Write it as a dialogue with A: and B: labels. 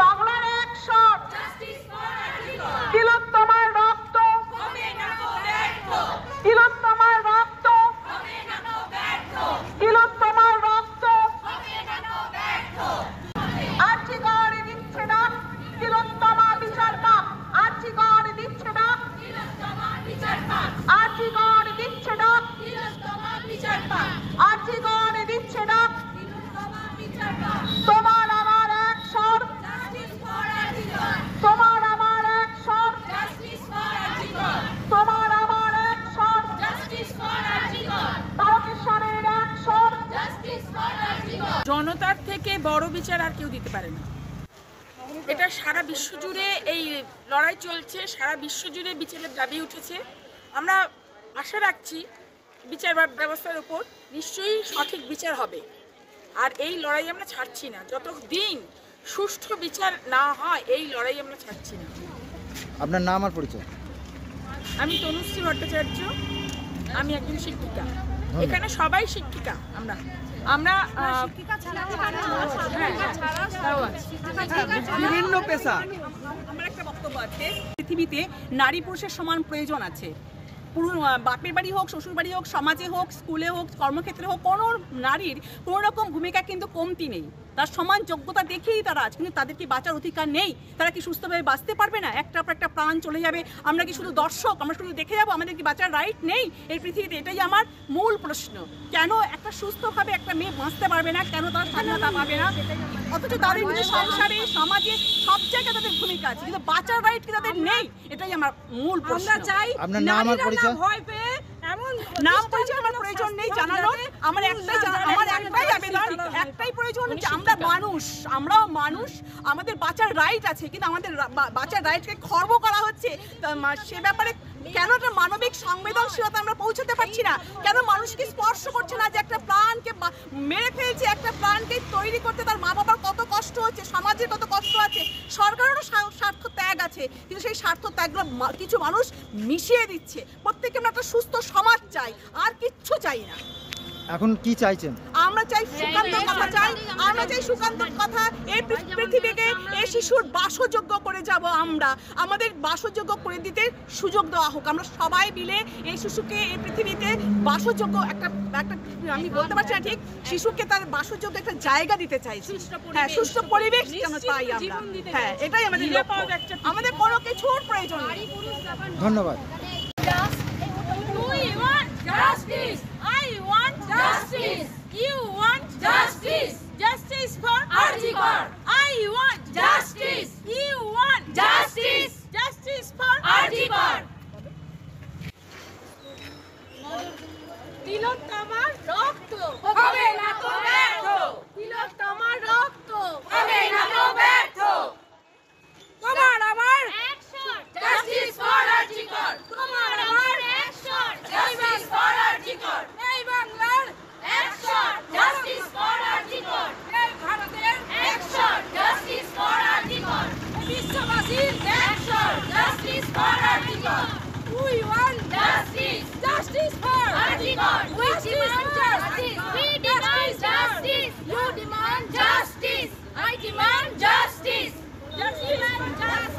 A: বাংলার একশন, তিলোত্তমার রক্ত, তিলোত্তমার রক্ত, তিলোত্তমার রক্ত, আর্জিকর দিচ্ছে না, তিলোত্তমা বিচার পাক, আর্জিকর দিচ্ছে না, আর্জিকর দিচ্ছে না, আর্জিকর দিচ্ছে না, তোমার আমার একশন, তোমার আমার একশন, তোমার আমার একশন, তারকেশ্বরের একশন।
B: জনতার থেকে বড় বিচার আর কেউ দিতে পারে না। এটা সারা বিশ্ব জুড়ে এই লড়াই চলছে, সারা বিশ্ব জুড়ে বিচারের দাবি উঠেছে। আমরা আশা রাখছি বিচার ব্যবস্থার উপর নিশ্চয়ই সঠিক বিচার হবে। আর এই লড়াই আমরা ছাড়ছি না, যতদিন সুষ্ঠু বিচার না হয় এই লড়াই আমরা ছাড়ছি না।
C: আপনার নাম আর পরিচয়?
B: আমি তনুশ্রী ভট্টাচার্য, আমি একজন শিক্ষিকা। এখানে সবাই শিক্ষিকা। আমরা
D: বিভিন্ন পেশা। আমার একটা বক্তব্য আছে, পৃথিবীতে নারী পুরুষের সমান প্রয়োজন আছে। বাপের বাড়ি হোক, শ্বশুর বাড়ি হোক, সমাজে হোক, স্কুলে হোক, কর্মক্ষেত্রে হোক, কোনো নারীর কোনো রকম ভূমিকা কিন্তু কমতি নেই। তার সমান যোগ্যতা দেখেই তারা আজ, কিন্তু তাদের কি বাঁচার অধিকার নেই? তারা কি সুস্থভাবে বাঁচতে পারবে না? একটা পর একটা প্রাণ চলে যাবে, আমরা কি শুধু দর্শক, আমরা শুধু দেখে যাবো? আমাদের কি বাঁচার রাইট নেই এই পৃথিবীতে? এটাই আমার মূল প্রশ্ন। কেন একটা সুস্থভাবে একটা মেয়ে বাঁচতে পারবে না? কেন তার স্বাধীনতা পাবে না? অথচ তাদের কিন্তু সংসারে, সমাজে সব জায়গায় তাদের ভূমিকা আছে, কিন্তু বাঁচার রাইট কি তাদের নেই? এটাই আমার মূল প্রশ্ন।
C: আপনার নাম আর পরিচয়?
D: নাম পরিচয় আমার প্রয়োজন নেই জানানোর। আমার একটাই আবেদন, একটাই প্রয়োজন যে আমরাও মানুষ, আমাদের বাঁচার রাইট আছে, কিন্তু আমাদের বাঁচার রাইটকে খর্ব করা হচ্ছে। সে ব্যাপারে কেন একটা মানবিক সংবেদনশীলতা আমরা পৌঁছাতে পারছি না? কেন মানুষকে স্পর্শ করছে না যে একটা প্রাণকে মেরে ফেলছে, একটা প্রাণকে তৈরি করতে তার মা বাবার কত কষ্ট হচ্ছে, সমাজের কত কষ্ট আছে, সরকারেরও স্বার্থ ত্যাগ আছে, কিন্তু সেই স্বার্থ ত্যাগগুলো কিছু মানুষ মিশিয়ে দিচ্ছে। প্রত্যেকে আমরা একটা সুস্থ সমাজ চাই, আর কিচ্ছু চাই না।
C: এখন কি চাইছেন?
D: আমরা চাই সুকান্তর কথা চাই, আমরা চাই সুকান্তর কথা। এই পৃথিবীকে এই শিশুর বাসযোগ্য করে যাব আমরা, আমাদের বাসযোগ্য করে দিতে সুযোগ দেওয়া হোক। আমরা সবাই মিলে এই শিশুকে এই পৃথিবীতে বাসযোগ্য একটা আমি বলতে পারছি না ঠিক, শিশুকে তার বাসযোগ্য একটা জায়গা দিতে চাইছি। হ্যাঁ, সুস্থ পরিবেশ যেন পাই আমরা। হ্যাঁ, এটাই আমাদের লক্ষ্য। আমাদের কোনো কিছুর প্রয়োজন নেই।
C: ধন্যবাদ।
B: Justice! I want justice! You want justice! Justice for Arjikar! I want justice! You want justice! Justice for Arjikar! তিলোত্তমার রক্ত হবে না তো ব্যর্থ! তিলোত্তমার রক্ত হবে না তো ব্যর্থ! তোমার আমার অ্যাকশন! Justice for RG Kar! তোমার আমার অ্যাকশন! Justice for RG Kar! এই বাংলার অ্যাকশন! Justice for RG Kar! এই ভারতের অ্যাকশন! Justice for RG Kar! বিশ্ববাসীর action! Justice for RG Kar! We want justice! Justice for Arjikar! We demand justice! We demand justice! You demand justice! I demand justice! Justice!